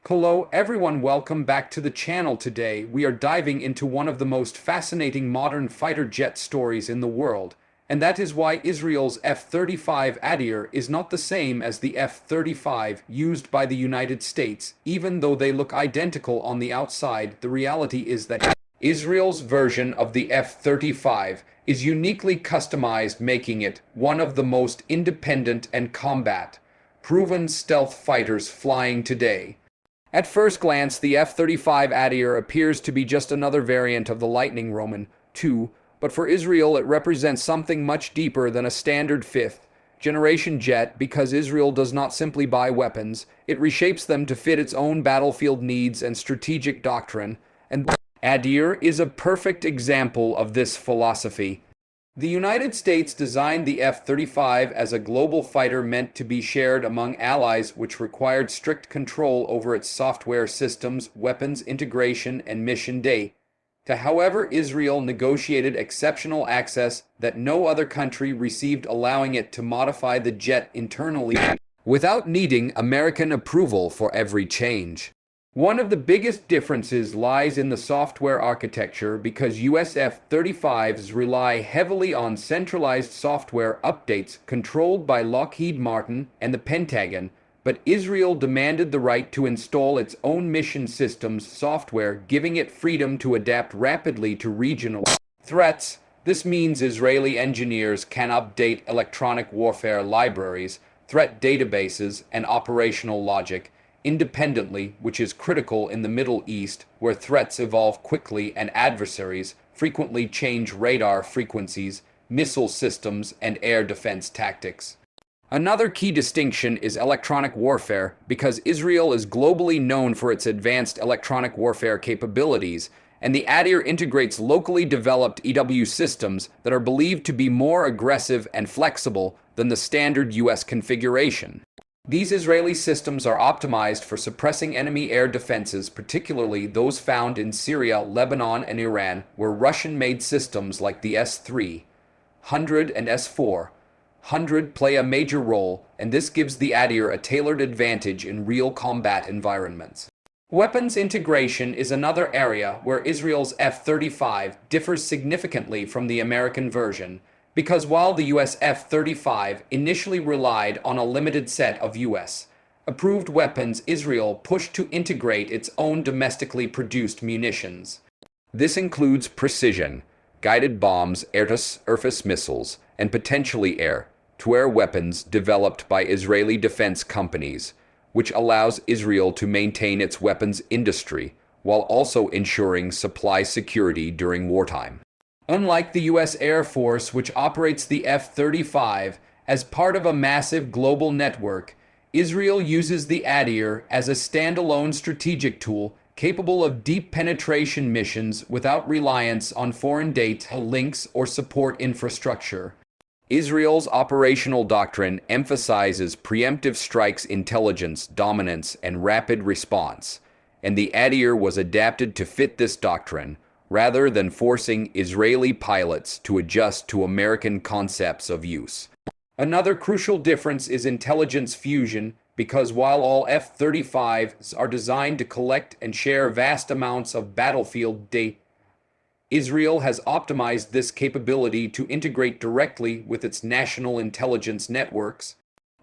Hello everyone, welcome back to the channel. Today we are diving into one of the most fascinating modern fighter jet stories in the world, and that is why Israel's F-35 Adir is not the same as the F-35 used by the United States. Even though they look identical on the outside, the reality is that Israel's version of the F-35 is uniquely customized, making it one of the most independent and combat-proven stealth fighters flying today. At first glance, the F-35 Adir appears to be just another variant of the Lightning Roman II, but for Israel it represents something much deeper than a standard fifth-generation jet. Because Israel does not simply buy weapons, it reshapes them to fit its own battlefield needs and strategic doctrine, and Adir is a perfect example of this philosophy. The United States designed the F-35 as a global fighter meant to be shared among allies, which required strict control over its software systems, weapons integration, and mission data. However, Israel negotiated exceptional access that no other country received, allowing it to modify the jet internally without needing American approval for every change. One of the biggest differences lies in the software architecture, because US F-35s rely heavily on centralized software updates controlled by Lockheed Martin and the Pentagon, but Israel demanded the right to install its own mission systems software, giving it freedom to adapt rapidly to regional threats. This means Israeli engineers can update electronic warfare libraries, threat databases, and operational logic independently, which is critical in the Middle East, where threats evolve quickly and adversaries frequently change radar frequencies, missile systems, and air defense tactics. Another key distinction is electronic warfare, because Israel is globally known for its advanced electronic warfare capabilities, and the Adir integrates locally developed EW systems that are believed to be more aggressive and flexible than the standard US configuration. These Israeli systems are optimized for suppressing enemy air defenses, particularly those found in Syria, Lebanon, and Iran, where Russian-made systems like the S-300 and S-400 play a major role, and this gives the Adir a tailored advantage in real combat environments. Weapons integration is another area where Israel's F-35 differs significantly from the American version, because while the US F-35 initially relied on a limited set of US-approved weapons, Israel pushed to integrate its own domestically produced munitions. This includes precision, guided bombs, air-to-surface missiles, and potentially air-to-air weapons developed by Israeli defense companies, which allows Israel to maintain its weapons industry while also ensuring supply security during wartime. Unlike the U.S. Air Force, which operates the F-35 as part of a massive global network, Israel uses the Adir as a standalone strategic tool capable of deep penetration missions without reliance on foreign data links or support infrastructure. Israel's operational doctrine emphasizes preemptive strikes, intelligence, dominance, and rapid response, and the Adir was adapted to fit this doctrine, rather than forcing Israeli pilots to adjust to American concepts of use. Another crucial difference is intelligence fusion, because while all F-35s are designed to collect and share vast amounts of battlefield data, Israel has optimized this capability to integrate directly with its national intelligence networks.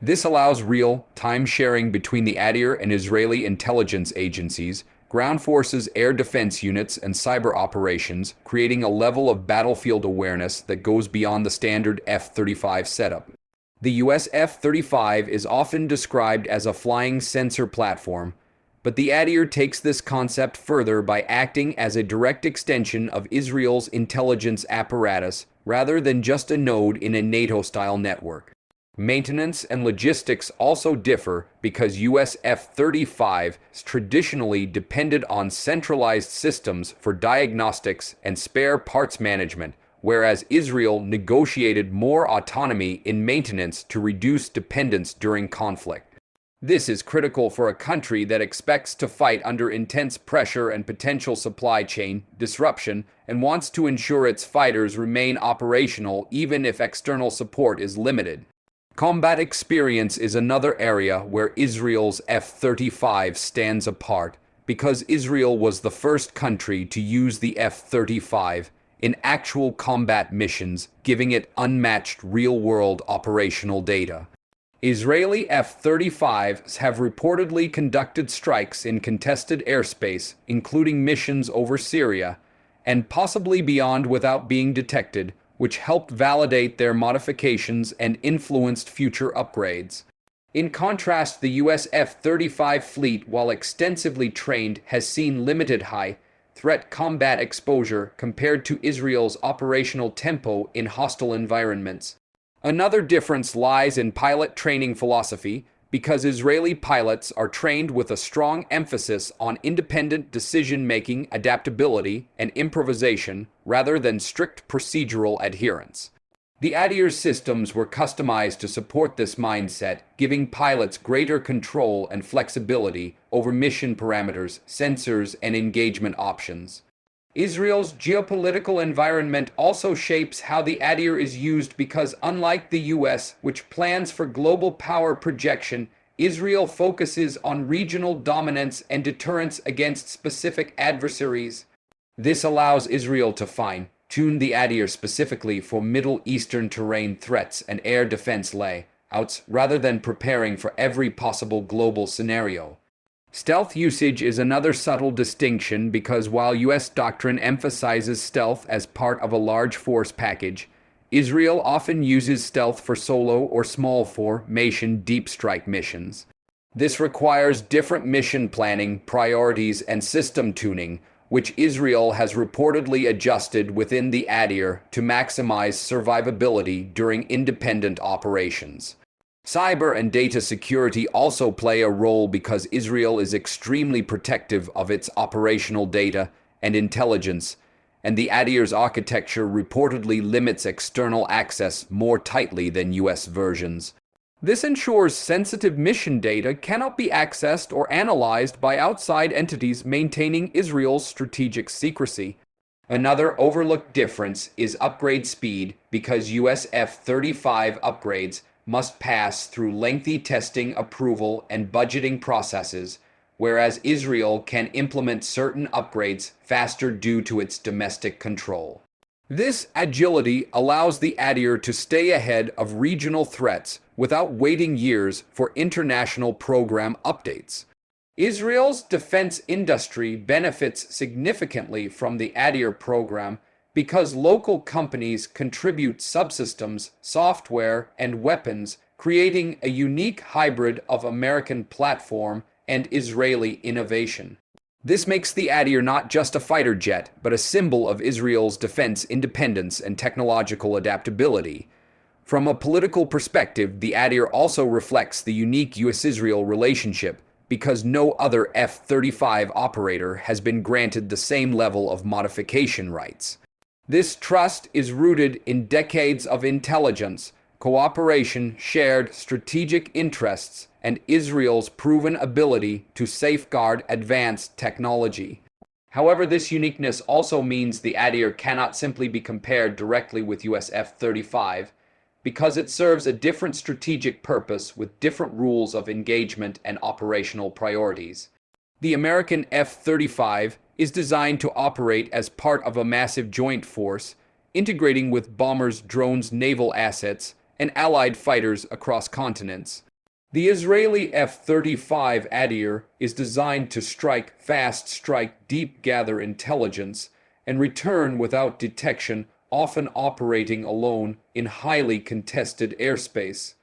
This allows real-time sharing between the Adir and Israeli intelligence agencies, ground forces, air defense units, and cyber operations, creating a level of battlefield awareness that goes beyond the standard F-35 setup. The US F-35 is often described as a flying sensor platform, but the Adir takes this concept further by acting as a direct extension of Israel's intelligence apparatus, rather than just a node in a NATO-style network. Maintenance and logistics also differ, because US F-35s traditionally depended on centralized systems for diagnostics and spare parts management, whereas Israel negotiated more autonomy in maintenance to reduce dependence during conflict. This is critical for a country that expects to fight under intense pressure and potential supply chain disruption, and wants to ensure its fighters remain operational even if external support is limited. Combat experience is another area where Israel's F-35 stands apart, because Israel was the first country to use the F-35 in actual combat missions, giving it unmatched real-world operational data. Israeli F-35s have reportedly conducted strikes in contested airspace, including missions over Syria, and possibly beyond without being detected, which helped validate their modifications and influenced future upgrades. In contrast, the US F-35 fleet, while extensively trained, has seen limited high-threat combat exposure compared to Israel's operational tempo in hostile environments. Another difference lies in pilot training philosophy, because Israeli pilots are trained with a strong emphasis on independent decision-making, adaptability, and improvisation, rather than strict procedural adherence. The Adir's systems were customized to support this mindset, giving pilots greater control and flexibility over mission parameters, sensors, and engagement options. Israel's geopolitical environment also shapes how the Adir is used because, unlike the US, which plans for global power projection, Israel focuses on regional dominance and deterrence against specific adversaries. This allows Israel to fine-tune the Adir specifically for Middle Eastern terrain threats and air defense layouts, rather than preparing for every possible global scenario. Stealth usage is another subtle distinction because while U.S. doctrine emphasizes stealth as part of a large force package, Israel often uses stealth for solo or small formation deep strike missions. This requires different mission planning, priorities, and system tuning, which Israel has reportedly adjusted within the Adir to maximize survivability during independent operations. Cyber and data security also play a role because Israel is extremely protective of its operational data and intelligence, and the Adir's architecture reportedly limits external access more tightly than US versions. This ensures sensitive mission data cannot be accessed or analyzed by outside entities, maintaining Israel's strategic secrecy. Another overlooked difference is upgrade speed, because US F-35 upgrades must pass through lengthy testing, approval, and budgeting processes, whereas Israel can implement certain upgrades faster due to its domestic control. This agility allows the Adir to stay ahead of regional threats without waiting years for international program updates. Israel's defense industry benefits significantly from the Adir program because local companies contribute subsystems, software, and weapons, creating a unique hybrid of American platform and Israeli innovation. This makes the Adir not just a fighter jet, but a symbol of Israel's defense independence and technological adaptability. From a political perspective, the Adir also reflects the unique US-Israel relationship, because no other F-35 operator has been granted the same level of modification rights. This trust is rooted in decades of intelligence, cooperation, shared strategic interests, and Israel's proven ability to safeguard advanced technology. However, this uniqueness also means the Adir cannot simply be compared directly with US F-35, because it serves a different strategic purpose with different rules of engagement and operational priorities. The American F-35 is designed to operate as part of a massive joint force, integrating with bombers, drones, naval assets, and allied fighters across continents. The Israeli F-35 Adir is designed to strike fast, strike deep, gather intelligence, and return without detection, often operating alone in highly contested airspace.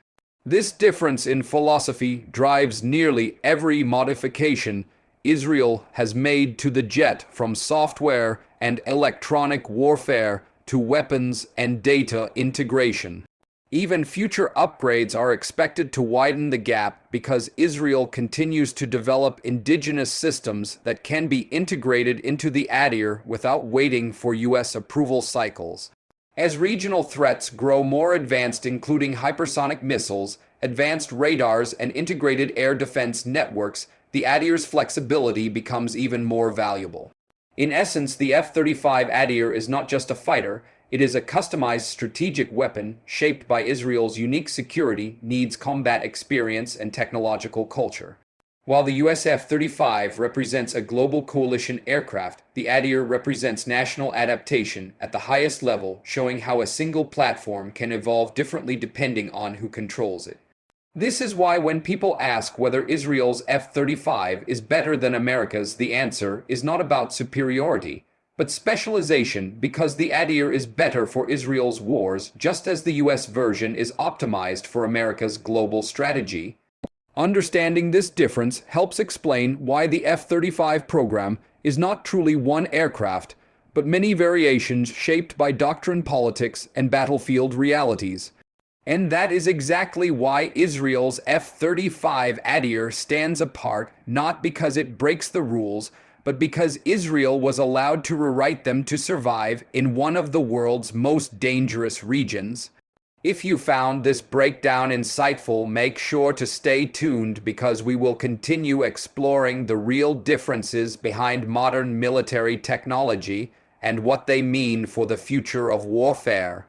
This difference in philosophy drives nearly every modification Israel has made to the jet, from software and electronic warfare to weapons and data integration. Even future upgrades are expected to widen the gap because Israel continues to develop indigenous systems that can be integrated into the Adir without waiting for US approval cycles. As regional threats grow more advanced, including hypersonic missiles, advanced radars, and integrated air defense networks, the Adir's flexibility becomes even more valuable. In essence, the F-35 Adir is not just a fighter, It is a customized strategic weapon shaped by Israel's unique security needs, combat experience, and technological culture. While the US F-35 represents a global coalition aircraft, the Adir represents national adaptation at the highest level, showing how a single platform can evolve differently depending on who controls it. This is why when people ask whether Israel's F-35 is better than America's, the answer is not about superiority, but specialization, because the Adir is better for Israel's wars, just as the US version is optimized for America's global strategy. Understanding this difference helps explain why the F-35 program is not truly one aircraft, but many variations shaped by doctrine, politics, and battlefield realities. And that is exactly why Israel's F-35 Adir stands apart, not because it breaks the rules, but because Israel was allowed to rewrite them to survive in one of the world's most dangerous regions. If you found this breakdown insightful, make sure to stay tuned, because we will continue exploring the real differences behind modern military technology and what they mean for the future of warfare.